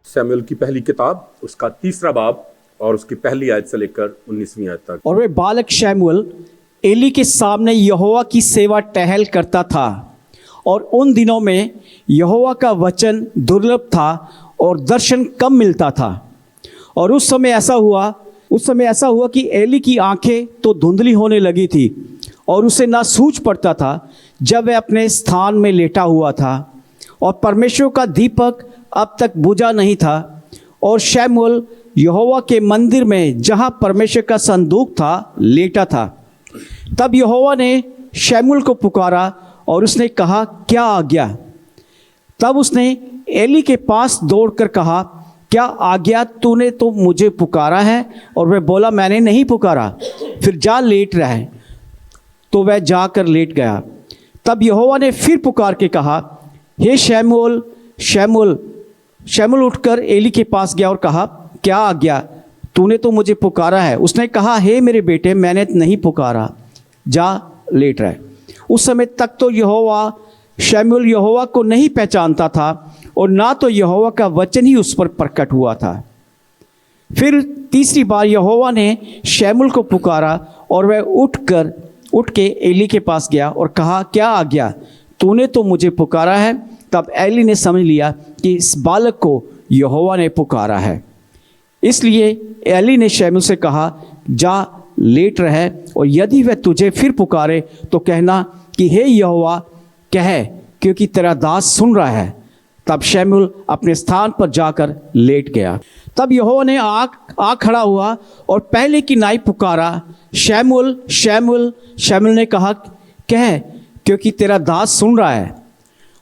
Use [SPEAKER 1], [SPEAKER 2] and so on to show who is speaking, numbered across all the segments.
[SPEAKER 1] Samuel کی پہلی کتاب اس کا 3 باب اور اس کی پہلی آیت سے لے کر 19ویں آیت تک.
[SPEAKER 2] اور وہ بالک شموئیل ایلی کے سامنے یہوہ کی سیوا ٹہل کرتا تھا، اور ان دنوں میں یہوہ کا وچن درلبھ تھا اور درشن کم ملتا تھا. اور اس سمے ایسا ہوا کہ ایلی کی آنکھیں تو دھندلی ہونے لگی تھی اور اسے نہ سوجھ پڑتا تھا جب وہ اپنے استھان میں لیٹا ہوا تھا، اور پرمیشور کا دیپک اب تک بجھا نہیں تھا. اور شموئیل یہوہ کے مندر میں جہاں پرمیشور کا صندوق تھا لیٹا تھا. تب یہوہ نے شموئیل کو پکارا اور اس نے کہا، کیا آگیا؟ تب اس نے ایلی کے پاس دوڑ کر کہا، کیا آگیا؟ تو نے تو مجھے پکارا ہے؟ اور وہ بولا، میں نے نہیں پکارا، پھر جا لیٹ رہا ہے. تو وہ جا کر لیٹ گیا. تب یہوہ نے پھر پکار کے کہا، ہے شموئیل شموئیل. شموئیل اٹھ کر ایلی کے پاس گیا اور کہا، کیا آگیا؟ تو نے تو مجھے پکارا ہے. اس نے کہا، ہے میرے بیٹے، میں نے نہیں پکارا، جا لیٹ رہا ہے. اس سمے تک تو شموئیل یہوہ کو نہیں پہچانتا تھا، اور نہ تو یہوہ کا وچن ہی اس پر پرکٹ ہوا تھا. پھر تیسری بار یہوہ نے شموئیل کو پکارا، اور وہ اٹھ کے ایلی کے پاس گیا اور کہا، کیا آگیا؟ تو نے تو مجھے پکارا ہے. تب ایلی نے سمجھ لیا کہ اس بالک کو یہوہ نے پکارا ہے. اس لیے ایلی نے شموئیل سے کہا، جا لیٹ رہے، اور یدی وہ تجھے پھر پکارے تو کہنا کہ ہے یہوہ کہے، کیونکہ تیرا داس سن رہا ہے. تب شموئیل اپنے استھان پر جا کر لیٹ گیا. تب یہوہ نے آ کھڑا ہوا اور پہلے کی نائی پکارا، شموئیل شموئیل. شموئیل نے کہا، کہے، کیونکہ تیرا داس سن رہا ہے.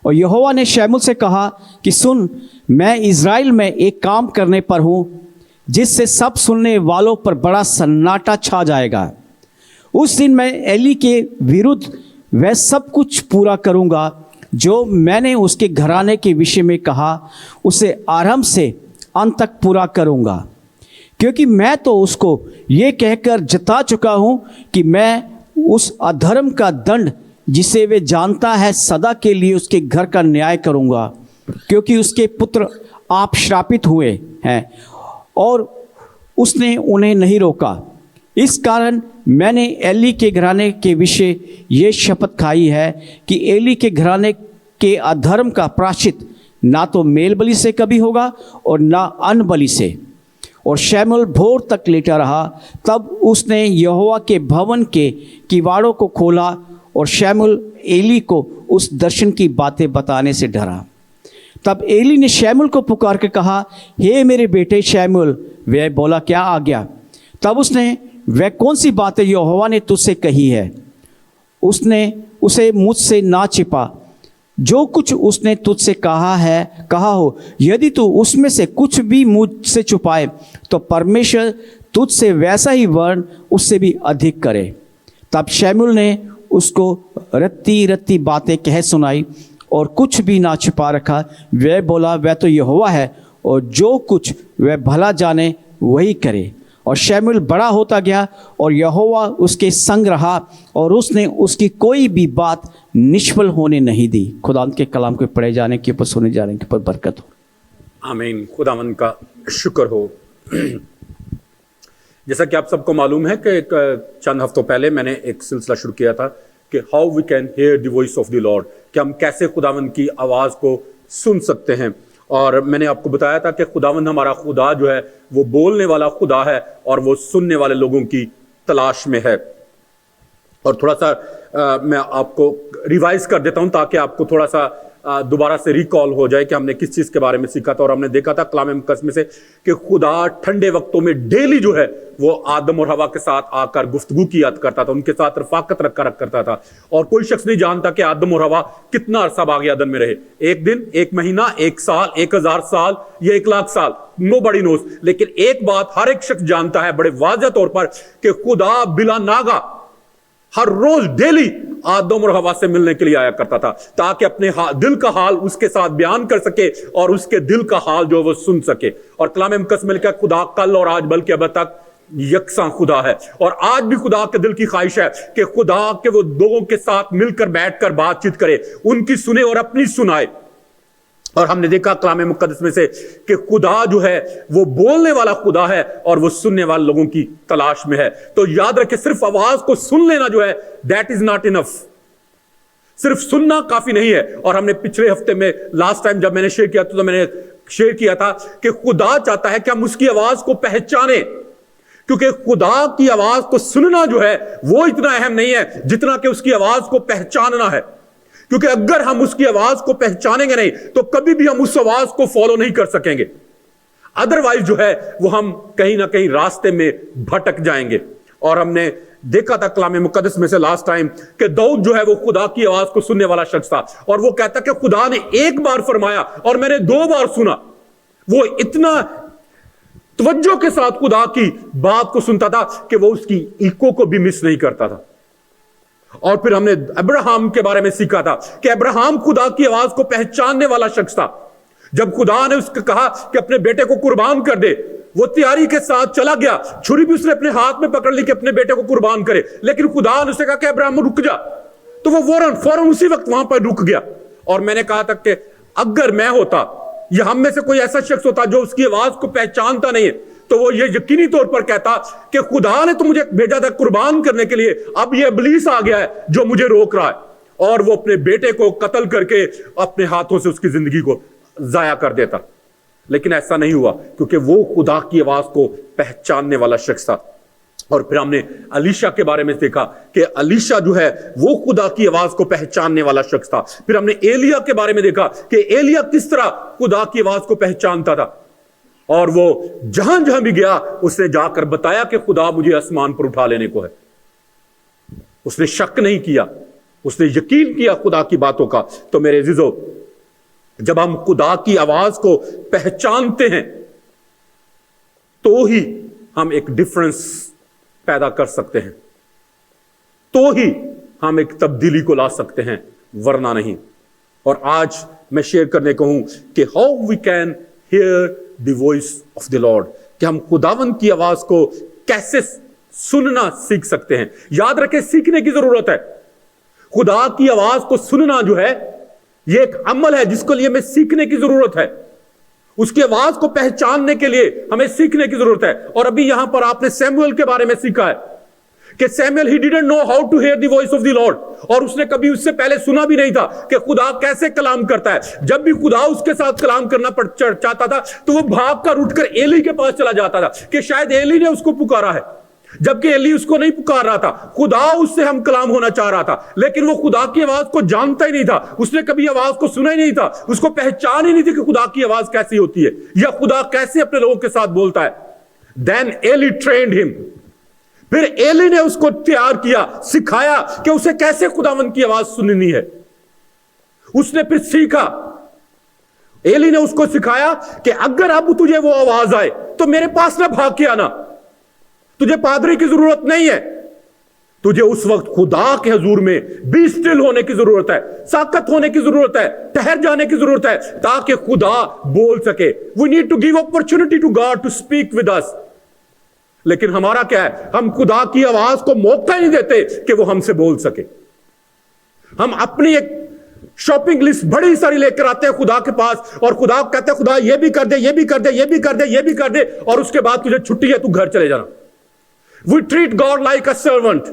[SPEAKER 2] اور یہوہ نے شموئیل سے کہا کہ سن، میں اسرائیل میں ایک کام کرنے پر ہوں جس سے سب سننے والوں پر بڑا سناٹا چھا جائے گا. اس دن میں ایلی کے ورودھ وہ سب کچھ پورا کروں گا جو میں نے اس کے گھرانے کے وشے میں کہا، اسے آرمب سے انت تک پورا کروں گا. کیونکہ میں تو اس کو یہ کہہ کر جتا چکا ہوں کہ میں اس ادھرم کا دنڈ جسے وہ جانتا ہے سدا کے لیے اس کے گھر کا نیائے کروں گا، کیونکہ اس کے پتر آپ شراپت ہوئے ہیں اور اس نے انہیں نہیں روکا. اس کارن میں نے ایلی کے گھرانے کے وشے یہ شپت کھائی ہے کہ ایلی کے گھرانے کے ادھرم کا پراشچت نہ تو میل بلی سے کبھی ہوگا اور نہ ان بلی سے. اور شموئیل بھور تک لیٹا رہا. تب اس نے یہوہ کے بھون کے کیواڑوں کو کھولا، اور شموئیل ایلی کو اس درشن کی باتیں بتانے سے ڈرا. تب ایلی نے شموئیل کو پکار کے کہا، ہے میرے بیٹے شموئیل. وہ بولا، کیا آ گیا؟ تب اس نے، وہ کون سی باتیں یہوہ نے تجھ سے کہی ہے؟ اس نے اسے مجھ سے نہ چھپا. جو کچھ اس نے تجھ سے کہا ہو، یدی تو اس میں سے کچھ بھی مجھ سے چھپائے تو پرمیشور تجھ سے ویسا ہی ورن اس سے بھی ادھک کرے. تب شموئیل نے اس کو رتی باتیں کہہ سنائی اور کچھ بھی نہ چھپا رکھا. وہ بولا، وہ تو یہوہ ہے، اور جو کچھ وہ بھلا جانے وہی کرے. اور شموئیل بڑا ہوتا گیا اور یہوہ اس کے سنگ رہا، اور اس نے اس کی کوئی بھی بات نشفل ہونے نہیں دی. خداوند کے کلام کے پڑھے جانے کے اوپر، سنے جانے کے اوپر برکت ہو.
[SPEAKER 1] آمین. خداوند کا شکر ہو. جیسا کہ آپ سب کو معلوم ہے کہ چند ہفتوں پہلے میں نے ایک سلسلہ شروع کیا تھا کہ how we can hear the voice of the lord, کہ ہم کیسے خداوند کی آواز کو سن سکتے ہیں. اور میں نے آپ کو بتایا تھا کہ خداوند ہمارا خدا جو ہے وہ بولنے والا خدا ہے اور وہ سننے والے لوگوں کی تلاش میں ہے. اور تھوڑا سا میں آپ کو ریوائز کر دیتا ہوں تاکہ آپ کو تھوڑا سا دوبارہ سے ریکال ہو جائے کہ ہم نے کس چیز کے بارے میں سیکھا تھا. اور ہم نے دیکھا تھا کلام مقدس میں سے کہ خدا ٹھنڈے وقتوں میں ڈیلی جو ہے وہ آدم اور حوا کے ساتھ آ کر گفتگو کیا کرتا تھا، ان کے ساتھ رفاقت رکھ کرتا تھا. اور کوئی شخص نہیں جانتا کہ آدم اور حوا کتنا عرصہ باغ عدن میں رہے، 1 دن، 1 مہینہ، 1 سال، 1000 سال یا 1,00,000 سال، نو بڑی نوز. لیکن ایک بات ہر ایک شخص جانتا ہے بڑے واضح طور پر کہ خدا بلا ناگا ہر روز ڈیلی آدم اور حوا سے ملنے کے لیے آیا کرتا تھا تاکہ اپنے دل کا حال اس کے ساتھ بیان کر سکے اور اس کے دل کا حال جو وہ سن سکے. اور کلام مقدس میں لکھا ہے خدا کل اور آج بلکہ اب تک یکساں خدا ہے. اور آج بھی خدا کے دل کی خواہش ہے کہ خدا کے وہ لوگوں کے ساتھ مل کر بیٹھ کر بات چیت کرے, ان کی سنے اور اپنی سنائے. اور ہم نے دیکھا کلام مقدس میں سے کہ خدا جو ہے وہ بولنے والا خدا ہے اور وہ سننے والے لوگوں کی تلاش میں ہے. تو یاد رکھیں, صرف آواز کو سن لینا جو ہے دیٹ از ناٹ انف. صرف سننا کافی نہیں ہے. اور ہم نے پچھلے ہفتے میں لاسٹ ٹائم جب میں نے شیئر کیا تو میں نے شیئر کیا تھا کہ خدا چاہتا ہے کہ ہم اس کی آواز کو پہچانیں, کیونکہ خدا کی آواز کو سننا جو ہے وہ اتنا اہم نہیں ہے جتنا کہ اس کی آواز کو پہچاننا ہے. کیونکہ اگر ہم اس کی آواز کو پہچانیں گے نہیں تو کبھی بھی ہم اس آواز کو فالو نہیں کر سکیں گے. ادروائز جو ہے وہ ہم کہیں نہ کہیں راستے میں بھٹک جائیں گے. اور ہم نے دیکھا تھا کلام مقدس میں سے لاسٹ ٹائم کہ داؤد جو ہے وہ خدا کی آواز کو سننے والا شخص تھا, اور وہ کہتا کہ خدا نے ایک بار فرمایا اور میں نے 2 بار سنا. وہ اتنا توجہ کے ساتھ خدا کی بات کو سنتا تھا کہ وہ اس کی ایکو کو بھی مس نہیں کرتا تھا. اور پھر ہم نے ابراہیم کے بارے میں سیکھا تھا کہ ابراہیم خدا کی آواز کو پہچاننے والا شخص تھا. جب خدا نے اس کو کہا کہ اپنے بیٹے کو قربان کر دے, وہ تیاری کے ساتھ چلا گیا. چھری بھی اس نے اپنے ہاتھ میں پکڑ لی کہ اپنے بیٹے کو قربان کرے, لیکن خدا نے اسے کہا کہ ابراہیم رک جا. تو وہ فوراً اسی وقت وہاں پر رک گیا. اور میں نے کہا تھا کہ اگر میں ہوتا یا ہم میں سے کوئی ایسا شخص ہوتا جو اس کی آواز کو پہچانتا نہیں ہے تو وہ یہ یقینی طور پر کہتا کہ خدا نے تو مجھے بھیجا تھا قربان کرنے کے لیے, اب یہ ابلیس آ گیا ہے جو مجھے روک رہا ہے. اور وہ اپنے بیٹے کو قتل کر کے اپنے ہاتھوں سے اس کی زندگی کو ضائع کر دیتا. لیکن ایسا نہیں ہوا کیونکہ وہ خدا کی آواز کو پہچاننے والا شخص تھا. اور پھر ہم نے الیشا کے بارے میں دیکھا کہ الیشا جو ہے وہ خدا کی آواز کو پہچاننے والا شخص تھا. پھر ہم نے ایلیا کے بارے میں دیکھا کہ ایلیا کس طرح خدا کی آواز کو پہچانتا تھا, اور وہ جہاں جہاں بھی گیا اس نے جا کر بتایا کہ خدا مجھے آسمان پر اٹھا لینے کو ہے. اس نے شک نہیں کیا, اس نے یقین کیا خدا کی باتوں کا. تو میرے عزیزو, جب ہم خدا کی آواز کو پہچانتے ہیں تو ہی ہم ایک ڈفرنس پیدا کر سکتے ہیں, تو ہی ہم ایک تبدیلی کو لا سکتے ہیں, ورنہ نہیں. اور آج میں شیئر کرنے کو ہوں کہ how we can hear the voice of the lord, کہ ہم خداوند کی آواز کو کیسے سننا سیکھ سکتے ہیں. یاد رکھیں, سیکھنے کی ضرورت ہے. خدا کی آواز کو سننا جو ہے یہ ایک عمل ہے جس کو لیے ہمیں سیکھنے کی ضرورت ہے. اس کی آواز کو پہچاننے کے لیے ہمیں سیکھنے کی ضرورت ہے. اور ابھی یہاں پر آپ نے سیموئل کے بارے میں سیکھا ہے کہ Samuel he didn't know how to hear the voice of the Lord, اور اس نے کبھی اس سے پہلے سنا بھی نہیں تھا کہ خدا کیسے کلام کرتا ہے. جب بھی خدا اس کے ساتھ کلام کرنا چاہتا تھا تو وہ بھاگ کر اٹھ کر ایلی کے پاس چلا جاتا تھا کہ شاید ایلی نے اس کو پکارا ہے, جبکہ ایلی اس کو نہیں پکار رہا تھا. خدا اس سے ہم کلام ہونا چاہ رہا تھا, لیکن وہ خدا کی آواز کو جانتا ہی نہیں تھا. اس نے کبھی آواز کو سنا ہی نہیں تھا, اس کو پہچان ہی نہیں تھی کہ خدا کی آواز کیسی ہوتی ہے یا خدا کیسے اپنے لوگوں کے ساتھ بولتا ہے. Then Eli trained him. پھر ایلی نے اس کو تیار کیا, سکھایا کہ اسے کیسے خداوند کی آواز سننی ہے. اس نے پھر سیکھا. ایلی نے اس کو سکھایا کہ اگر اب تجھے وہ آواز آئے تو میرے پاس نہ بھاگ کے آنا, تجھے پادری کی ضرورت نہیں ہے, تجھے اس وقت خدا کے حضور میں بی اسٹل ہونے کی ضرورت ہے, ساکت ہونے کی ضرورت ہے, ٹھہر جانے کی ضرورت ہے تاکہ خدا بول سکے. We need to give opportunity to God to speak with us. لیکن ہمارا کیا ہے, ہم خدا کی آواز کو موقع نہیں دیتے کہ وہ ہم سے بول سکے. ہم اپنی ایک شاپنگ لسٹ بڑی ساری لے کر آتے ہیں خدا کے پاس, اور خدا کہتے ہیں خدا یہ بھی کر دے, یہ بھی کر دے, یہ بھی کر دے, یہ بھی کر دے, اور اس کے بعد تجھے چھٹی ہے, تو گھر چلے جانا. We treat God like a servant.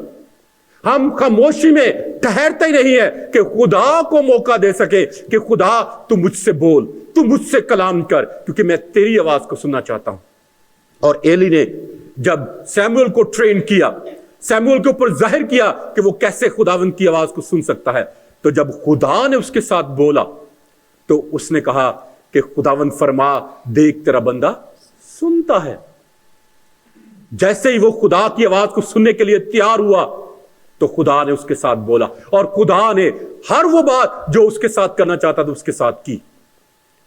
[SPEAKER 1] ہم خاموشی میں ٹھہرتے ہی نہیں ہے کہ خدا کو موقع دے سکے کہ خدا تو مجھ سے بول, تو مجھ سے کلام کر, کیونکہ میں تیری آواز کو سننا چاہتا ہوں. اور ایلی نے جب سیموئل کو ٹرین کیا, سیموئل کے اوپر ظاہر کیا کہ وہ کیسے خداوند کی آواز کو سن سکتا ہے, تو جب خدا نے اس کے ساتھ بولا تو اس نے کہا کہ خداوند فرما, دیکھ تیرا بندہ سنتا ہے. جیسے ہی وہ خدا کی آواز کو سننے کے لیے تیار ہوا تو خدا نے اس کے ساتھ بولا, اور خدا نے ہر وہ بات جو اس کے ساتھ کرنا چاہتا تھا اس کے ساتھ کی.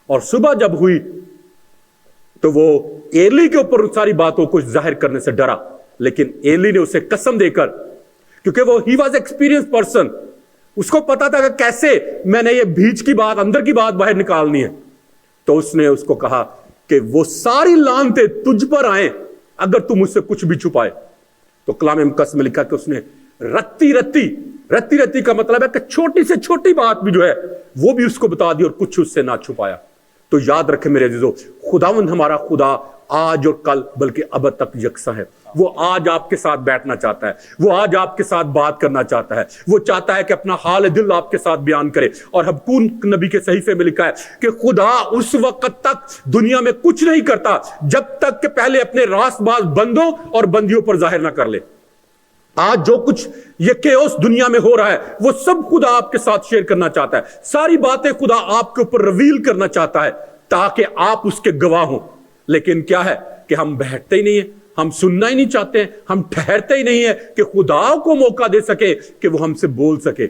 [SPEAKER 1] اور صبح جب ہوئی تو وہ ایلی کے اوپر ساری باتوں کو ظاہر کرنے سے ڈرا, لیکن ایلی نے اسے قسم دے کر, کیونکہ وہ he was experienced person, اس کو پتا تھا کہ کیسے میں نے یہ بیچ کی بات, اندر کی بات باہر نکالنی ہے, تو اس نے اس کو کہا کہ وہ ساری لعنتیں تجھ پر آئیں اگر تو مجھ سے کچھ بھی چھپائے. تو کلام مقدس میں لکھا کہ اس نے رتی کا مطلب ہے کہ چھوٹی سے چھوٹی بات بھی جو ہے وہ بھی اس کو بتا دی اور کچھ اس سے نہ چھپایا. تو یاد رکھے میرے عزیزو, خداوند ہمارا خدا آج اور کل بلکہ اب تک یکساں ہے. وہ آج آپ کے ساتھ بیٹھنا چاہتا ہے, وہ آج آپ کے ساتھ بات کرنا چاہتا ہے, وہ چاہتا ہے کہ اپنا حال دل آپ کے ساتھ بیان کرے. اور حبقون نبی کے صحیفے میں لکھا ہے کہ خدا اس وقت تک دنیا میں کچھ نہیں کرتا جب تک کہ پہلے اپنے راست باز بندوں اور بندیوں پر ظاہر نہ کر لے. آج جو کچھ یہ کیوس دنیا میں ہو رہا ہے وہ سب خدا آپ کے ساتھ شیئر کرنا چاہتا ہے. ساری باتیں خدا آپ کے اوپر ریویل کرنا چاہتا ہے تاکہ آپ اس کے گواہ ہوں. لیکن کیا ہے کہ ہم بیٹھتے ہی نہیں ہیں, ہم سننا ہی نہیں چاہتے ہیں, ہم ٹھہرتے ہی نہیں ہیں کہ خدا کو موقع دے سکے کہ وہ ہم سے بول سکے.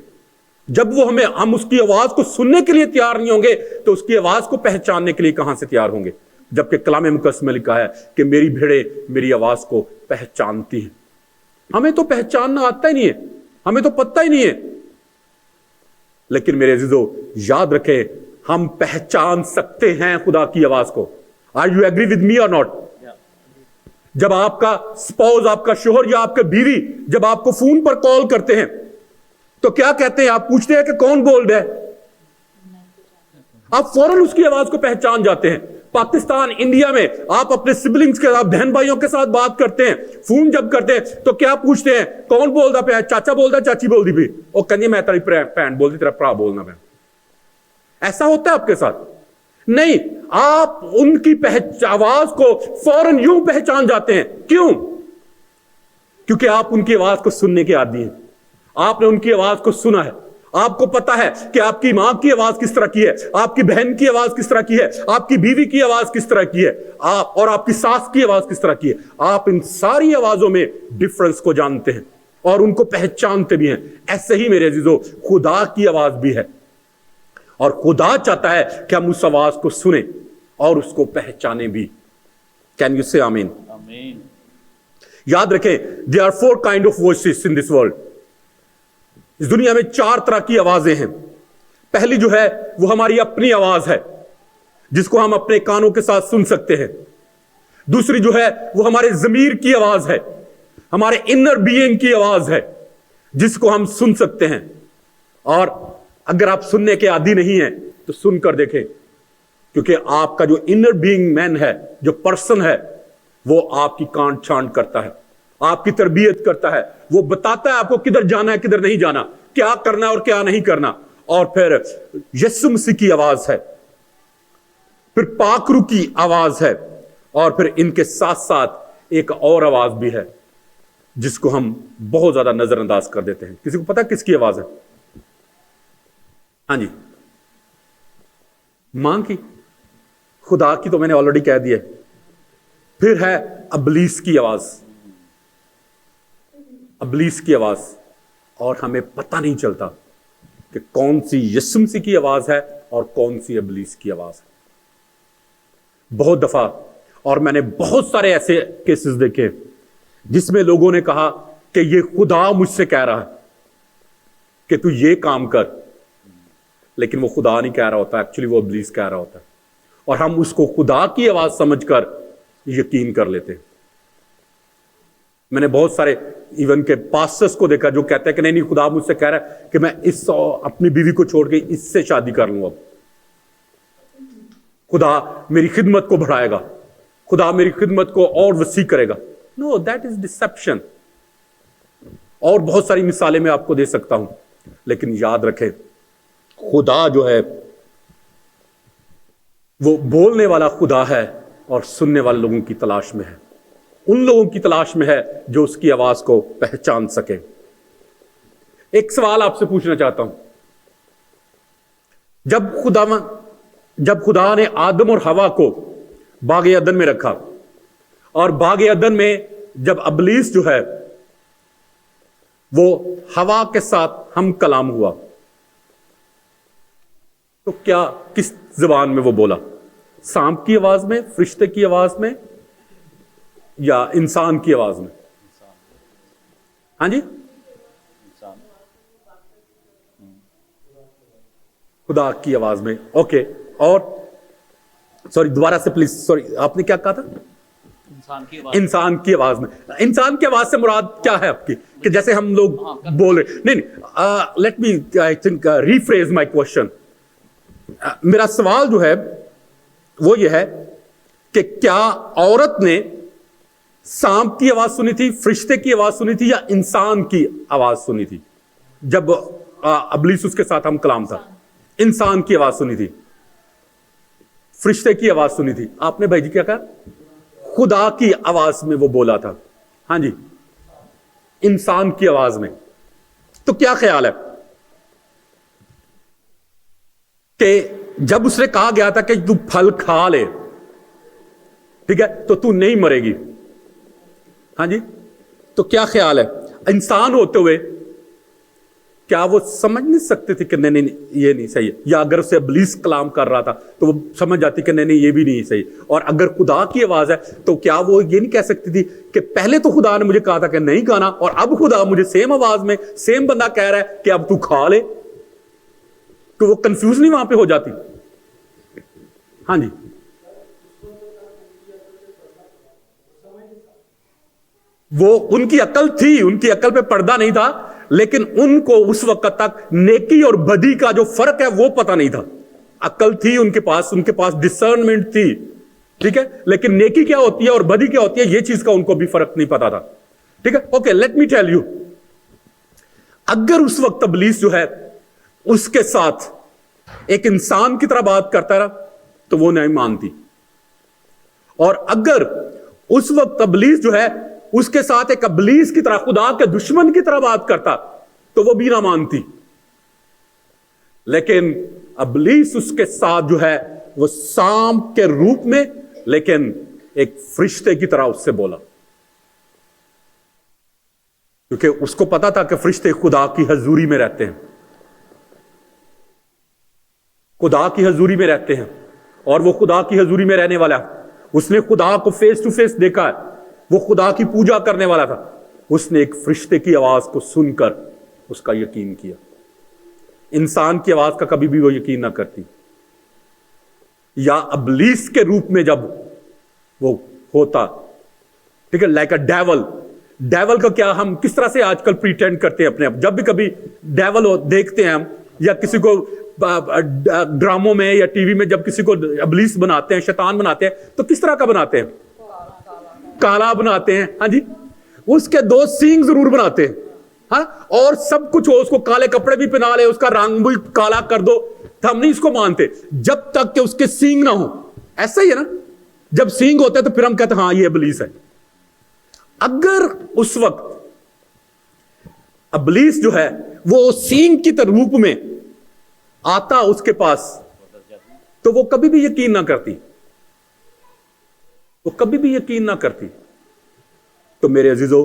[SPEAKER 1] جب وہ ہم اس کی آواز کو سننے کے لیے تیار نہیں ہوں گے تو اس کی آواز کو پہچاننے کے لیے کہاں سے تیار ہوں گے؟ جبکہ کلام مقدس میں لکھا ہے کہ میری بھیڑیں میری آواز کو پہچانتی ہیں. ہمیں تو پہچاننا آتا ہی نہیں ہے, ہمیں تو پتہ ہی نہیں ہے. لیکن میرے عزیزو یاد رکھیں, ہم پہچان سکتے ہیں خدا کی آواز کو. Are you agree with me or not? جب آپ کا سپاؤز, آپ کا شوہر یا آپ کا بیوی جب آپ کو فون پر کال کرتے ہیں تو کیا کہتے ہیں؟ آپ پوچھتے ہیں کہ کون بول رہا ہے, آپ فوراً اس کی آواز کو پہچان جاتے ہیں. پاکستان, انڈیا میں آپ اپنے سبلنگز کے ساتھ, بہن بھائیوں کے ساتھ بات کرتے ہیں, فون جب کرتے ہیں تو کیا پوچھتے ہیں؟ کون بول رہا ہے؟ چاچا بول رہا ہے, چاچی بول دی بھی, اور کہنی میں تیری بہن بول دی, تیرا پرا بولنا. میں ایسا ہوتا ہے آپ کے ساتھ؟ نہیں, آپ ان کی آواز کو فوراً یوں پہچان جاتے ہیں. کیوں؟ کیونکہ آپ ان کی آواز کو سننے کے عادی ہیں. آپ نے ان کی آواز کو سنا ہے, آپ کو پتا ہے کہ آپ کی ماں کی آواز کس طرح کی ہے, آپ کی بہن کی آواز کس طرح کی ہے, آپ کی بیوی کی آواز کس طرح کی ہے, اور آپ کی ساس کی آواز کس طرح کی ہے. آپ ان ساری آوازوں میں ڈفرنس کو جانتے ہیں اور ان کو پہچانتے بھی ہیں. ایسے ہی میرے عزیزو خدا کی آواز بھی ہے, اور خدا چاہتا ہے کہ ہم اس آواز کو سنیں اور اس کو پہچانے بھی. Can you say آمین؟
[SPEAKER 3] آمین.
[SPEAKER 1] یاد رکھیں, there are 4 kind of voices in this world. اس دنیا میں 4 طرح کی آوازیں ہیں. پہلی جو ہے وہ ہماری اپنی آواز ہے جس کو ہم اپنے کانوں کے ساتھ سن سکتے ہیں. دوسری جو ہے وہ ہمارے ضمیر کی آواز ہے, ہمارے انر بینگ کی آواز ہے جس کو ہم سن سکتے ہیں. اور اگر آپ سننے کے عادی نہیں ہیں تو سن کر دیکھیں, کیونکہ آپ کا جو انر بینگ مین ہے, جو پرسن ہے, وہ آپ کی کانٹ چھانٹ کرتا ہے, آپ کی تربیت کرتا ہے, وہ بتاتا ہے آپ کو کدھر جانا ہے کدھر نہیں جانا, کیا کرنا ہے اور کیا نہیں کرنا. اور پھر یسوع مسیح کی آواز ہے, پھر پاک روح کی آواز ہے, اور پھر ان کے ساتھ ساتھ ایک اور آواز بھی ہے جس کو ہم بہت زیادہ نظر انداز کر دیتے ہیں. کسی کو پتا کس کی آواز ہے؟ ہاں جی, ماں کی. خدا کی تو میں نے آلریڈی کہہ دیا. پھر ہے ابلیس کی آواز, ابلیس کی آواز. اور ہمیں پتہ نہیں چلتا کہ کون سی یسوع مسیح کی آواز ہے اور کون سی ابلیس کی آواز ہے. بہت دفعہ, اور میں نے بہت سارے ایسے کیسز دیکھے جس میں لوگوں نے کہا کہ یہ خدا مجھ سے کہہ رہا ہے کہ تو یہ کام کر, لیکن وہ خدا نہیں کہہ رہا ہوتا, ایکچولی وہ ابلیس کہہ رہا ہوتا ہے. اور ہم اس کو خدا کی آواز سمجھ کر یقین کر لیتے ہیں. میں نے بہت سارے ایون کے پاسٹرز کو دیکھا جو کہتے ہیں کہ نہیں خدا مجھ سے کہہ رہا ہے کہ میں اپنی بیوی کو چھوڑ کے اس سے شادی کر لوں, اب خدا میری خدمت کو بڑھائے گا, خدا میری خدمت کو اور وسیع کرے گا. نو, دیٹ از ڈسپشن. اور بہت ساری مثالیں میں آپ کو دے سکتا ہوں, لیکن یاد رکھیں خدا جو ہے وہ بولنے والا خدا ہے اور سننے والے لوگوں کی تلاش میں ہے, ان لوگوں کی تلاش میں ہے جو اس کی آواز کو پہچان سکے. ایک سوال آپ سے پوچھنا چاہتا ہوں. جب خدا نے آدم اور حوا کو باغ عدن میں رکھا, اور باغ عدن میں جب ابلیس جو ہے وہ حوا کے ساتھ ہم کلام ہوا, تو کیا کس زبان میں وہ بولا؟ سانپ کی آواز میں, فرشتے کی آواز میں, یا انسان کی آواز میں؟ ہاں جی, خدا کی آواز میں. اوکے, اور سوری دوبارہ سے پلیز, سوری آپ نے کیا کہا تھا؟ انسان کی آواز میں. انسان کی آواز سے مراد کیا ہے آپ کی؟ کہ جیسے ہم لوگ بول رہے, نہیں, let me I think rephrase my question. میرا سوال جو ہے وہ یہ ہے کہ کیا عورت نے سانپ کی آواز سنی تھی, فرشتے کی آواز سنی تھی, یا انسان کی آواز سنی تھی جب ابلیس اس کے ساتھ ہم کلام تھا؟ انسان کی آواز سنی تھی, فرشتے کی آواز سنی تھی. آپ نے بھائی جی کیا کہا؟ خدا کی آواز میں وہ بولا تھا. ہاں جی, انسان کی آواز میں. تو کیا خیال ہے کہ جب اس نے کہا گیا تھا کہ تو پھل کھا لے, ٹھیک ہے, تو نہیں مرے گی, ہاں جی, تو کیا خیال ہے انسان ہوتے ہوئے کیا وہ سمجھ نہیں سکتے تھے کہ نہیں یہ نہیں صحیح ہے؟ یا اگر اسے ابلیس کلام کر رہا تھا تو وہ سمجھ جاتی کہ نہیں یہ بھی نہیں صحیح. اور اگر خدا کی آواز ہے تو کیا وہ یہ نہیں کہہ سکتی تھی کہ پہلے تو خدا نے مجھے کہا تھا کہ نہیں کھانا, اور اب خدا مجھے سیم آواز میں سیم بندہ کہہ رہا ہے کہ اب تو کھا لے؟ کہ وہ کنفیوز نہیں وہاں پہ ہو جاتی؟ ہاں جی, وہ ان کی عقل تھی, ان کی عقل پہ پردہ نہیں تھا, لیکن ان کو اس وقت تک نیکی اور بدی کا جو فرق ہے وہ پتہ نہیں تھا. عقل تھی ان کے پاس ڈسرنمنٹ تھی, ٹھیک ہے, لیکن نیکی کیا ہوتی ہے اور بدی کیا ہوتی ہے یہ چیز کا ان کو بھی فرق نہیں پتا تھا. ٹھیک ہے, okay, let me tell you, اگر اس وقت ابلیس جو ہے اس کے ساتھ ایک انسان کی طرح بات کرتا رہا تو وہ نہیں مانتی, اور اگر اس وقت ابلیس جو ہے اس کے ساتھ ایک ابلیس کی طرح, خدا کے دشمن کی طرح بات کرتا تو وہ بھی نہ مانتی. لیکن ابلیس اس کے ساتھ جو ہے وہ سانپ کے روپ میں, لیکن ایک فرشتے کی طرح اس سے بولا, کیونکہ اس کو پتا تھا کہ فرشتے خدا کی حضوری میں رہتے ہیں, خدا کی حضوری میں رہتے ہیں, اور وہ خدا کی حضوری میں رہنے والا ہے. اس نے خدا کو فیس ٹو فیس دیکھا ہے, وہ خدا کی پوجا کرنے والا تھا. اس نے ایک فرشتے کی آواز کو سن کر اس کا یقین کیا. انسان کی آواز کا کبھی بھی وہ یقین نہ کرتی. یا ابلیس کے روپ میں جب وہ ہوتا, ٹھیک ہے, لائک اے ڈیول. ڈیول کا کیا ہم کس طرح سے آج کل پریٹینڈ کرتے ہیں اپنے آپ, جب بھی کبھی ڈیول دیکھتے ہیں ہم, یا کسی کو ڈراموں میں یا ٹی وی میں جب کسی کو ابلیس بناتے ہیں, شیطان بناتے ہیں, تو کس طرح کا بناتے ہیں؟ کالا بناتے ہیں. ہاں جی, اس کے 2 سینگ ضرور بناتے ہیں, ہاں, اور سب کچھ ہو, اس کو کالے کپڑے بھی پہنا لے, اس کا رنگ بھی کالا کر دو, ہم نہیں اس کو مانتے جب تک کہ اس کے سینگ نہ ہو. ایسا ہی ہے نا, جب سینگ ہوتے ہیں تو پھر ہم کہتے ہیں ہاں یہ ابلیس ہے. اگر اس وقت ابلیس جو ہے وہ سینگ کی روپ میں آتا اس کے پاس, تو وہ کبھی بھی یقین نہ کرتی, وہ کبھی بھی یقین نہ کرتی. تو میرے عزیزو,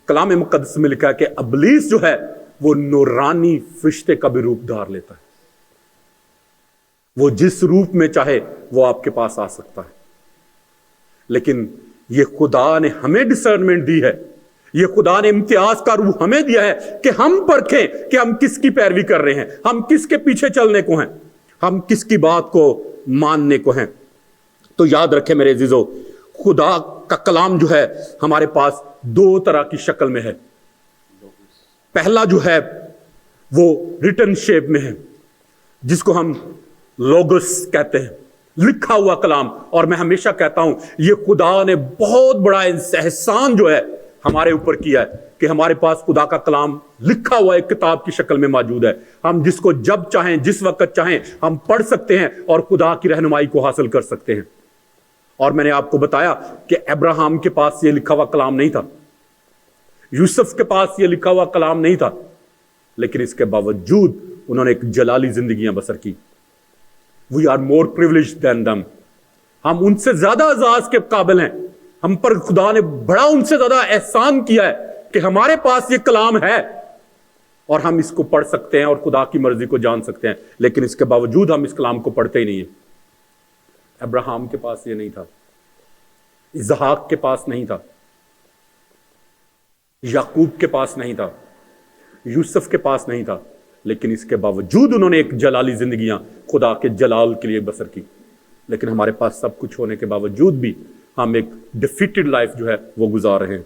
[SPEAKER 1] کلام مقدس میں لکھا ہے کہ ابلیس جو ہے وہ نورانی فرشتے کا بھی روپ دھار لیتا ہے. وہ جس روپ میں چاہے وہ آپ کے پاس آ سکتا ہے, لیکن یہ خدا نے ہمیں ڈسرنمنٹ دی ہے, یہ خدا نے امتیاز کا روح ہمیں دیا ہے کہ ہم پرکھیں کہ ہم کس کی پیروی کر رہے ہیں, ہم کس کے پیچھے چلنے کو ہیں, ہم کس کی بات کو ماننے کو ہیں. تو یاد رکھیں میرے عزیزو, خدا کا کلام جو ہے ہمارے پاس 2 طرح کی شکل میں ہے. پہلا جو ہے وہ ریٹن شیپ میں ہے, جس کو ہم لوگوس کہتے ہیں, لکھا ہوا کلام. اور میں ہمیشہ کہتا ہوں یہ خدا نے بہت بڑا احسان جو ہے ہمارے اوپر کیا ہے کہ ہمارے پاس خدا کا کلام لکھا ہوا ایک کتاب کی شکل میں موجود ہے. ہم جس کو جب چاہیں, جس وقت چاہیں ہم پڑھ سکتے ہیں اور خدا کی رہنمائی کو حاصل کر سکتے ہیں. اور میں نے آپ کو بتایا کہ ابراہم کے پاس یہ لکھا ہوا کلام نہیں تھا, یوسف کے پاس یہ لکھا ہوا کلام نہیں تھا, لیکن اس کے باوجود انہوں نے ایک جلالی زندگیاں بسر کی. We are more privileged than them. ہم ان سے زیادہ اعزاز کے قابل ہیں. ہم پر خدا نے بڑا ان سے زیادہ احسان کیا ہے کہ ہمارے پاس یہ کلام ہے اور ہم اس کو پڑھ سکتے ہیں اور خدا کی مرضی کو جان سکتے ہیں, لیکن اس کے باوجود ہم اس کلام کو پڑھتے ہی نہیں ہیں. ابراہم کے پاس یہ نہیں تھا, اسحاق کے پاس نہیں تھا, یعقوب کے پاس نہیں تھا, یوسف کے پاس نہیں تھا, لیکن اس کے باوجود انہوں نے ایک جلالی زندگیاں خدا کے جلال کے لیے بسر کی. لیکن ہمارے پاس سب کچھ ہونے کے باوجود بھی ہم ایک ڈیفیٹڈ لائف جو ہے وہ گزار رہے ہیں.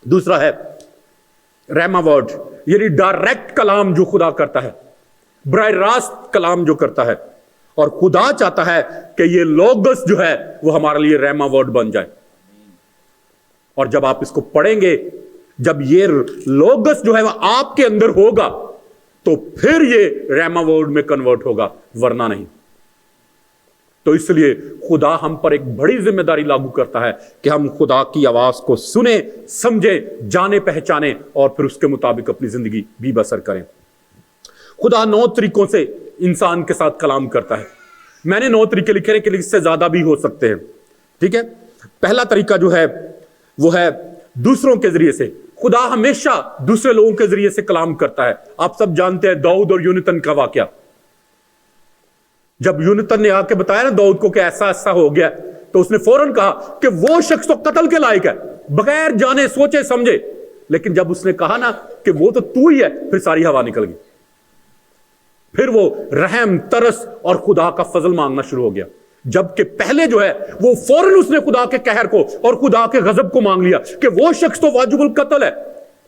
[SPEAKER 1] دوسرا ہے ریما ورڈ، یعنی ڈائریکٹ کلام جو خدا کرتا ہے، براہ راست کلام جو کرتا ہے. اور خدا چاہتا ہے کہ یہ لوگس جو ہے وہ ہمارے لیے ریما ورڈ بن جائے. اور جب آپ اس کو پڑھیں گے، جب یہ لوگس جو ہے وہ آپ کے اندر ہوگا تو پھر یہ ریما ورڈ میں کنورٹ ہوگا، ورنہ نہیں. تو اس لیے خدا ہم پر ایک بڑی ذمہ داری لاگو کرتا ہے کہ ہم خدا کی آواز کو سنیں، سمجھیں، جانیں، پہچانیں اور پھر اس کے مطابق اپنی زندگی بھی بسر کریں. خدا 9 طریقوں سے انسان کے ساتھ کلام کرتا ہے. میں نے 9 طریقے لکھے ہیں کہ اس سے زیادہ بھی ہو سکتے ہیں. ٹھیک ہے. پہلا طریقہ جو ہے وہ ہے دوسروں کے ذریعے سے. خدا ہمیشہ دوسرے لوگوں کے ذریعے سے کلام کرتا ہے. آپ سب جانتے ہیں داؤد اور یونتن کا واقعہ. جب یونتن نے آ کے بتایا نا داؤد کو کہ ایسا ایسا ہو گیا، تو اس نے فوراً کہا کہ وہ شخص تو قتل کے لائق ہے، بغیر جانے سوچے سمجھے. لیکن جب اس نے کہا نا کہ وہ تو ہی ہے، پھر ساری ہوا نکل گئی. پھر وہ رحم، ترس اور خدا کا فضل مانگنا شروع ہو گیا. جبکہ پہلے جو ہے وہ فوراً اس نے خدا کے قہر کو اور خدا کے غضب کو مانگ لیا کہ وہ شخص تو واجب القتل ہے.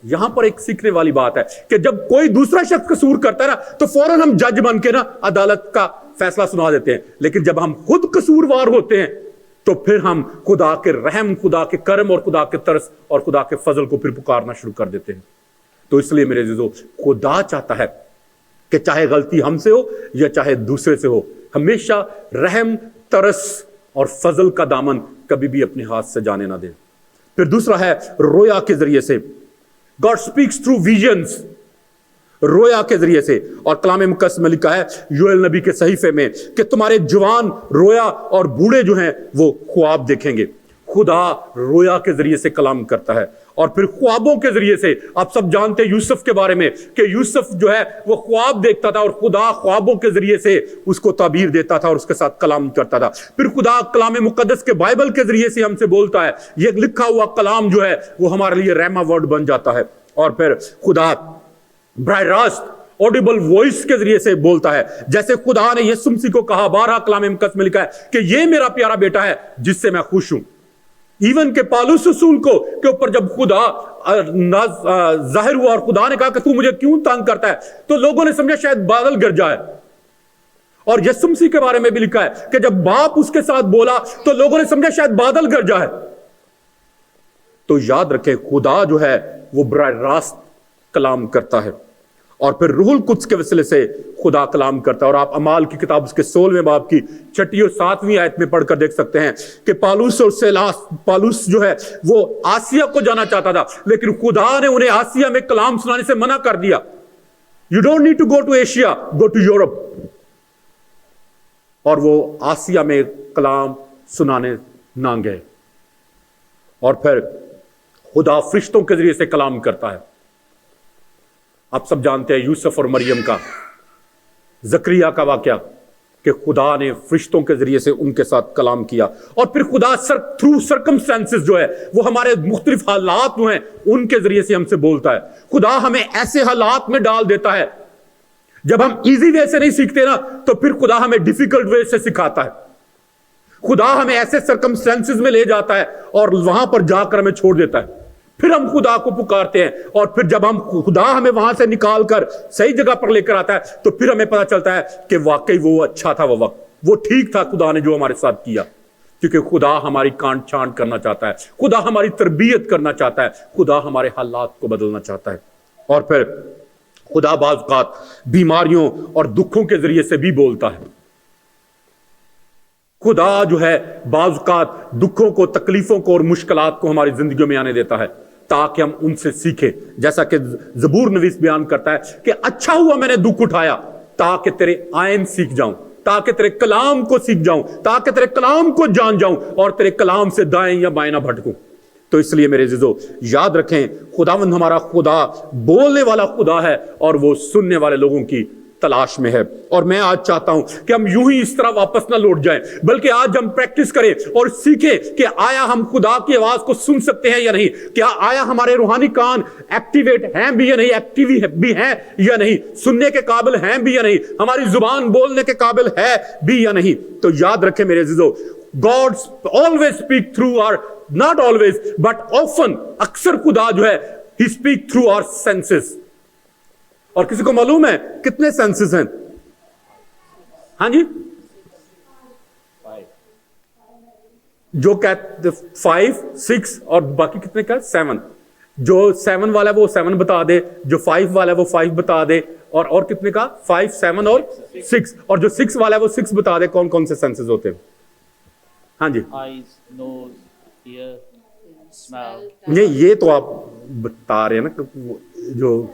[SPEAKER 1] یہاں پر ایک سیکھنے والی بات ہے کہ جب کوئی دوسرا شخص قصور کرتا ہے نا تو فوراً ہم جج بن کے نا عدالت کا فیصلہ سنا دیتے ہیں. لیکن جب ہم خود قصوروار ہوتے ہیں تو پھر ہم خدا کے رحم، خدا کے کرم اور خدا کے ترس اور خدا کے فضل کو پھر پکارنا شروع کر دیتے ہیں. تو اس لیے میرے عزیزو، خدا چاہتا ہے کہ چاہے غلطی ہم سے ہو یا چاہے دوسرے سے ہو، ہمیشہ رحم، ترس اور فضل کا دامن کبھی بھی اپنے ہاتھ سے جانے نہ دیں. پھر دوسرا ہے رویا کے ذریعے سے. God speaks through visions. رویا کے ذریعے سے. اور کلام مقدس میں لکھا ہے یوئیل نبی کے صحیفے میں کہ تمہارے جوان رویا اور بوڑھے جو ہیں وہ خواب دیکھیں گے. خدا رویا کے ذریعے سے کلام کرتا ہے. اور پھر خوابوں کے ذریعے سے آپ سب جانتے ہیں یوسف کے بارے میں کہ یوسف جو ہے وہ خواب دیکھتا تھا اور خدا خوابوں کے ذریعے سے اس کو تعبیر دیتا تھا اور اس کے ساتھ کلام کرتا تھا. پھر خدا کلام مقدس کے بائبل کے ذریعے سے ہم سے بولتا ہے. یہ لکھا ہوا کلام جو ہے وہ ہمارے لیے ریما ورڈ بن جاتا ہے. اور پھر خدا براہ راست آڈیبل وائس کے ذریعے سے بولتا ہے. جیسے خدا نے یسوع مسیح کو کہا، بارہا کلام مقدس میں لکھا ہے کہ یہ میرا پیارا بیٹا ہے جس سے میں خوش ہوں. ایون کہ پالوس رسول کو کے اوپر جب خدا ظاہر ہوا اور خدا نے کہا کہ تو مجھے کیوں تنگ کرتا ہے، تو لوگوں نے سمجھا شاید بادل گر جائے. اور یسوع مسیح کے بارے میں بھی لکھا ہے کہ جب باپ اس کے ساتھ بولا تو لوگوں نے سمجھا شاید بادل گر جائے. تو یاد رکھیں خدا جو ہے وہ براہ راست کلام کرتا ہے. اور پھر روح القدس کے وسیلے سے خدا کلام کرتا ہے. اور آپ اعمال کی کتاب اس کے 16ویں باب کی 6 اور 7ویں آیت میں پڑھ کر دیکھ سکتے ہیں کہ پالوس اور سیلاس، پالوس جو ہے وہ آسیہ کو جانا چاہتا تھا لیکن خدا نے انہیں آسیہ میں کلام سنانے سے منع کر دیا. You don't need to go to Asia, go to Europe. اور وہ آسیہ میں کلام سنانے نہ گئے. اور پھر خدا فرشتوں کے ذریعے سے کلام کرتا ہے. آپ سب جانتے ہیں یوسف اور مریم کا، زکریا کا واقعہ کہ خدا نے فرشتوں کے ذریعے سے ان کے ساتھ کلام کیا. اور پھر خدا تھرو سرکمسٹانسز جو ہے وہ ہمارے مختلف حالات جو ہیں ان کے ذریعے سے ہم سے بولتا ہے. خدا ہمیں ایسے حالات میں ڈال دیتا ہے جب ہم ایزی وے سے نہیں سیکھتے نا تو پھر خدا ہمیں ڈیفیکلٹ وے سے سکھاتا ہے. خدا ہمیں ایسے سرکمسٹانسز میں لے جاتا ہے اور وہاں پر جا کر ہمیں چھوڑ دیتا ہے. پھر ہم خدا کو پکارتے ہیں اور پھر جب خدا ہمیں وہاں سے نکال کر صحیح جگہ پر لے کر آتا ہے تو پھر ہمیں پتہ چلتا ہے کہ واقعی وہ اچھا تھا، وہ وقت وہ ٹھیک تھا خدا نے جو ہمارے ساتھ کیا. کیونکہ خدا ہماری کانٹ چھانٹ کرنا چاہتا ہے، خدا ہماری تربیت کرنا چاہتا ہے، خدا ہمارے حالات کو بدلنا چاہتا ہے. اور پھر خدا بعض اوقات بیماریوں اور دکھوں کے ذریعے سے بھی بولتا ہے. خدا جو ہے بعض اوقات دکھوں کو، تکلیفوں کو اور مشکلات کو ہماری زندگیوں میں آنے دیتا ہے تاکہ ہم ان سے سیکھیں. جیسا کہ زبور نویس بیان کرتا ہے کہ اچھا ہوا میں نے دکھ اٹھایا تاکہ تیرے آئین سیکھ جاؤں، تاکہ تیرے کلام کو سیکھ جاؤں، تاکہ تیرے کلام کو جان جاؤں اور تیرے کلام سے دائیں یا بائیں نہ بھٹکوں. تو اس لیے میرے عزیزو یاد رکھیں خداوند ہمارا خدا بولنے والا خدا ہے اور وہ سننے والے لوگوں کی تلاش میں ہے. اور میں آج چاہتا ہوں کہ ہم یوں ہی اس طرح واپس نہ لوٹ جائیں, بلکہ آج ہم پریکٹس کریں اور سیکھیں کہ آیا ہم خدا کی آواز کو سن سکتے ہیں یا نہیں, کیا آیا ہمارے روحانی کان ایکٹیویٹ ہیں بھی یا نہیں, ایکٹیو بھی ہیں یا نہیں, سننے کے قابل ہیں بھی یا نہیں, ہماری زبان بولنے کے قابل ہے بھی یا نہیں. تو یاد رکھیں میرے عزیزو, God always speak through our, not always but often, اکثر خدا جو ہے he speak through our senses. اور کسی کو معلوم ہے کتنے سینسز ہیں؟ ہاں جی, جو کہتے 5 6 اور باقی کتنے کا 7. جو 7 والا ہے وہ 7 بتا دے, جو 5 والا ہے وہ 5 بتا دے, اور کتنے کا 5 7 اور 6, اور جو 6 والا ہے وہ 6 بتا دے. کون کون سے سینسز ہوتے ہیں؟ ہاں جی,
[SPEAKER 3] eyes, nose, ear, smell.
[SPEAKER 1] نہیں یہ تو آپ بتا رہے ہیں نا, جو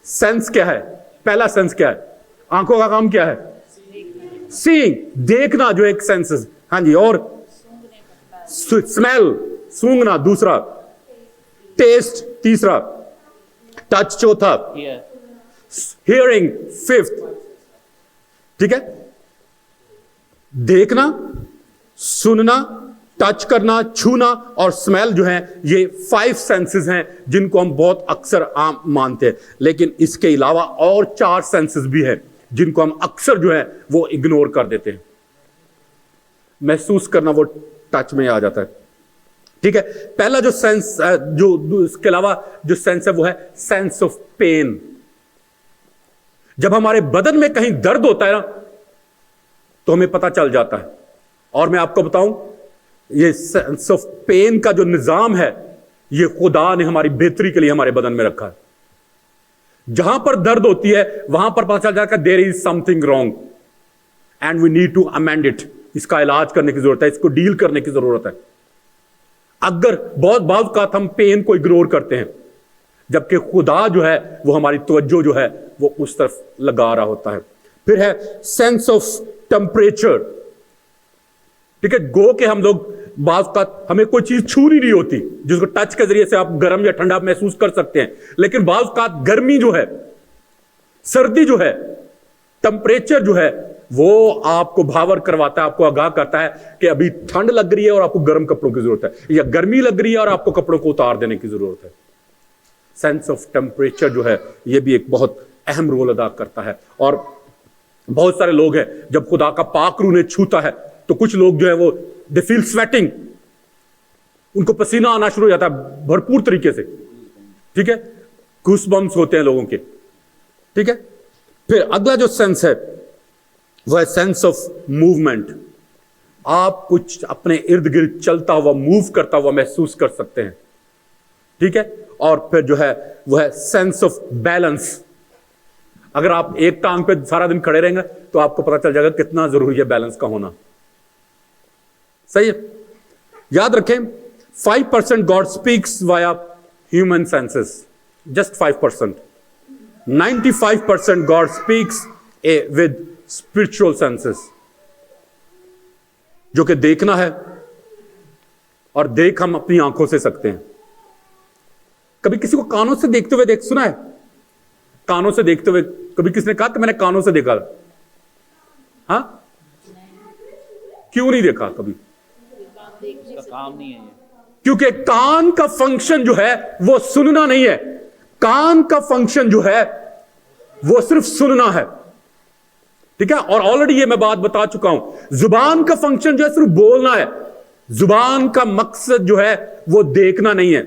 [SPEAKER 1] سینس کیا ہے, پہلا سینس کیا ہے, آنکھوں کا کام کیا ہے, سینگ, دیکھنا جو ایک سینسز. ہاں جی, اور اسمیل, سونگنا دوسرا, ٹیسٹ تیسرا, ٹچ چوتھا,
[SPEAKER 3] Ear.
[SPEAKER 1] Hearing fifth. ٹھیک ہے, دیکھنا, سننا, ٹچ کرنا, چھونا اور اسمیل جو ہیں, یہ 5 سینسز ہیں جن کو ہم بہت اکثر عام مانتے ہیں. لیکن اس کے علاوہ اور 4 سینسز بھی ہیں جن کو ہم اکثر جو ہے وہ اگنور کر دیتے ہیں. محسوس کرنا وہ ٹچ میں آ جاتا ہے. ٹھیک ہے, پہلا جو سینس, جو اس کے علاوہ جو سینس ہے وہ ہے سینس آف پین. جب ہمارے بدن میں کہیں درد ہوتا ہے نا تو ہمیں پتہ چل جاتا ہے. اور میں آپ کو بتاؤں, یہ سینس آف پین کا جو نظام ہے یہ خدا نے ہماری بہتری کے لیے ہمارے بدن میں رکھا ہے. جہاں پر درد ہوتی ہے وہاں پر پتہ چل جاتا ہے there is something wrong and we need to amend it. اس کا علاج کرنے کی ضرورت ہے, اس کو ڈیل کرنے کی ضرورت ہے. اگر بہت بعض اوقات ہم پین کو اگنور کرتے ہیں, جبکہ خدا جو ہے وہ ہماری توجہ جو ہے وہ اس طرف لگا رہا ہوتا ہے. پھر ہے سینس آف ٹیمپریچر. ٹھیک ہے, گو کہ ہم لوگ بعض اوقات ہمیں کوئی چیز چھونی نہیں ہوتی جس کو ٹچ کے ذریعے سے آپ گرم یا ٹھنڈا محسوس کر سکتے ہیں, لیکن بعض اوقات گرمی جو ہے, سردی جو ہے, ٹمپریچر جو ہے وہ آپ کو بھاور کرواتا ہے, آپ کو آگاہ کرتا ہے کہ ابھی ٹھنڈ لگ رہی ہے اور آپ کو گرم کپڑوں کی ضرورت ہے, یا گرمی لگ رہی ہے اور آپ کو کپڑوں کو اتار دینے کی ضرورت ہے. سینس آف ٹیمپریچر جو ہے یہ بھی ایک بہت اہم رول ادا کرتا ہے. اور بہت سارے لوگ ہیں جب خدا کا پاک روح انہیں چھوتا ہے تو کچھ لوگ جو ہے وہ they feel sweating, ان کو پسینہ آنا شروع ہو جاتا ہے بھرپور طریقے سے. ٹھیک ہے, گوس بمپس ہوتے ہیں لوگوں کے. ٹھیک ہے, پھر اگلا جو سینس ہے وہ ہے سینس آف موومنٹ. آپ کچھ اپنے ارد گرد چلتا ہوا, موو کرتا ہوا محسوس کر سکتے ہیں. ٹھیک ہے, اور پھر جو ہے وہ ہے سینس آف بیلنس. اگر آپ ایک ٹانگ پہ سارا دن کھڑے رہیں گے تو آپ کو پتا چل جائے گا کتنا ضروری ہے بیلنس کا ہونا. صحیح ہے, یاد رکھیں 5% God speaks via human senses, just 5%. 95% God speaks with spiritual senses, جو کہ دیکھنا ہے, اور دیکھ ہم اپنی آنکھوں سے سکتے ہیں. کبھی کسی کو کانوں سے دیکھتے ہوئے سنا ہے؟ کانوں سے دیکھتے ہوئے کبھی کس نے کہا کہ میں نے کانوں سے دیکھا؟ ہاں, کیوں نہیں دیکھا کبھی؟
[SPEAKER 3] اس کا کام نہیں ہے یہ.
[SPEAKER 1] کیونکہ کان کا فنکشن جو ہے وہ سننا نہیں ہے. کان کا فنکشن جو ہے وہ صرف سننا ہے. ٹھیک ہے, اور آلریڈی یہ میں بات بتا چکا ہوں, زبان کا فنکشن جو ہے صرف بولنا ہے. زبان کا مقصد جو ہے وہ دیکھنا نہیں ہے.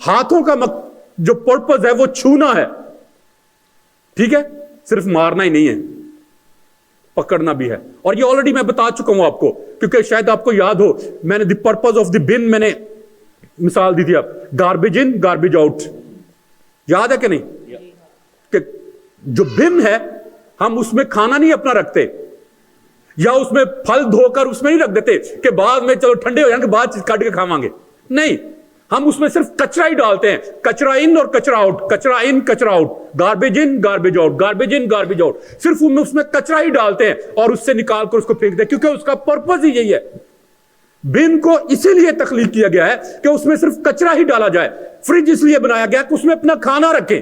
[SPEAKER 1] ہاتھوں کا جو پرپز ہے وہ چھونا ہے. ٹھیک ہے, صرف مارنا ہی نہیں ہے, پکڑنا بھی ہے. اور یہ آلریڈی میں بتا چکا ہوں آپ کو, کیونکہ شاید آپ کو یاد ہو, میں نے دی پرپز آف دی بن میں نے مثال دی تھی, آپ گاربیج ان گاربیج آؤٹ. یاد ہے کہ نہیں؟ کہ جو بن ہے ہم اس میں کھانا نہیں اپنا رکھتے, یا اس میں پھل دھو کر اس میں نہیں رکھ دیتے کہ بعد میں چلو ٹھنڈے ہو جائیں گے بعد کاٹ کے کھاواں گے. نہیں, ہم اس میں صرف کچرا ہی ڈالتے ہیں. کچرا ان اور کچرا آؤٹ, کچرا ان کچرا آؤٹ, گاربیج ان گاربیج آؤٹ, گاربیج ان گاربیج آؤٹ. صرف اس میں کچرا ہی ڈالتے ہیں اور اس سے نکال کر اس کو پھینک دیں, کیونکہ اس کا پرپز ہی یہی ہے. بن کو اسی لیے تخلیق کیا گیا ہے کہ اس میں صرف کچرا ہی ڈالا جائے. فریج اس لیے بنایا گیا کہ اس میں اپنا کھانا رکھیں.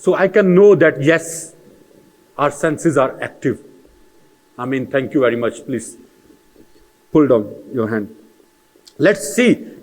[SPEAKER 1] so I can know that yes, our senses are active. I mean, thank you very much. Please pull down your hand. Let's see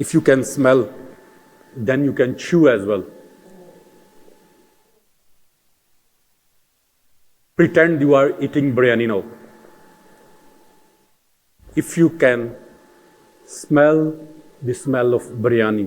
[SPEAKER 1] If you can smell, then you can chew as well. Pretend you are eating biryani now. If you can smell the smell of biryani,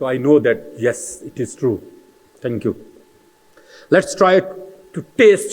[SPEAKER 1] So I know that yes, it is true. Thank you. Let's try to taste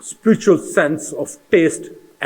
[SPEAKER 1] spiritual sense of taste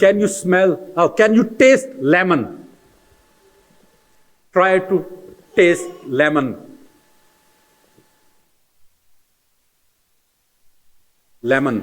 [SPEAKER 1] Can you smell? Can you taste lemon? Try to taste lemon. Lemon.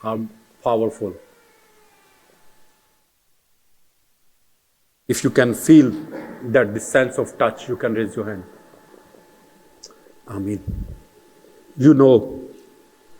[SPEAKER 1] are powerful. If you can feel that the sense of touch, you can raise your hand. Amen. You know,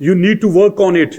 [SPEAKER 1] You need to work on it.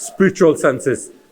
[SPEAKER 1] spiritual senses,